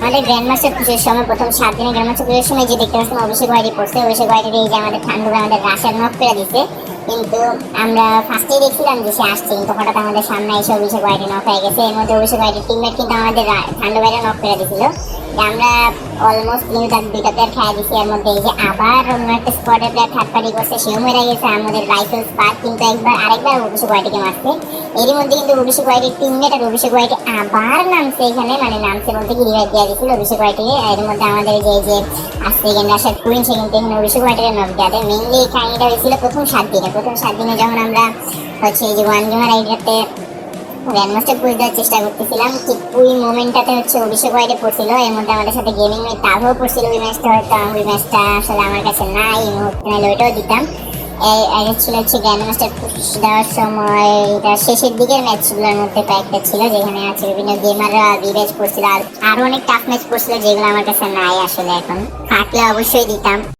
আমাদের grand master পুজোর সময় প্রথম 7 দিনের গ্র্যান্ড মাস্টার পুজোর সময় যে দেখতে পাচ্ছিলাম অভিষেক ওয়াইটি পড়ছে, অভিষেক ওয়াইটি এই যে আমাদের ঠান্ডুরা আমাদের রাশিয়ার নক করে দিচ্ছে। কিন্তু আমরা ফার্স্টেই দেখছিলাম যে সে আসছে, কিন্তু হঠাৎ আমাদের সামনে এসে অভিষেক ওয়াইটি নক হয়ে গেছে। এর মধ্যে অভিষেক ওয়াইটির টিমমেট কিন্তু আমাদের ঠান্ডু বাইরে নক করে দিছিল। আমরা অলমোস্ট কিন্তু তার 2টা প্লেয়ার খাই দিচ্ছি। এর মধ্যে এই যে আবার অন্য একটা স্কোয়াডের প্লেয়ার থার্ড পার্টি করছে, সেও মেরে গেছে। আমাদের রাইফেল স্পার্ক কিন্তু আরেকবার অভিষেক ওয়াইটিকে মারছে। এরই মধ্যে কিন্তু অভিষেক ওয়াইটির টিমমেট আর অভিষেক ওয়াইটি আবার নামছে এখানে, মানে নামছে বলতে কি রিভাইভ দেওয়া দিয়েছিল অভিষেক ওয়াইটিকে। এর মধ্যে আমাদের যে আসছে এখানে আসার কুইন, সে কিন্তু এখানে অভিষেক ওয়াইটিকে নক দেওয়া দেয়। মেইনলি এই কাহিনীটা হয়েছিল প্রথম 7 দিনে যখন আমরা হচ্ছে এই যে ওয়ান গেমার আইডিয়াতে গ্র্যান্ড মাস্টার পুজ দেওয়ার চেষ্টা করতেছিলাম। ঠিক ওই মোমেন্টটাতে হচ্ছে অভিষেক ওয়াইটে পড়ছিল। এর মধ্যে আমাদের সাথে গেমিং মেট তাভও পড়ছিল। ওই ম্যাচটা হয়তো ওই ম্যাচটা আসলে আমার কাছে নাই এই মুহূর্তে, নাহলে ওইটাও দিতাম। এই ছিল হচ্ছে গ্র্যান্ড মাস্টার পুজ দেওয়ার সময়, এটা শেষের দিকের ম্যাচগুলোর মধ্যে কয়েকটা ছিল যেখানে আছে বিভিন্ন গেমাররা রিভেঞ্জ করছিল, আর আরো অনেক টাফ ম্যাচ করছিল যেগুলো আমার কাছে নাই আসলে। এখন থাকলে অবশ্যই দিতাম।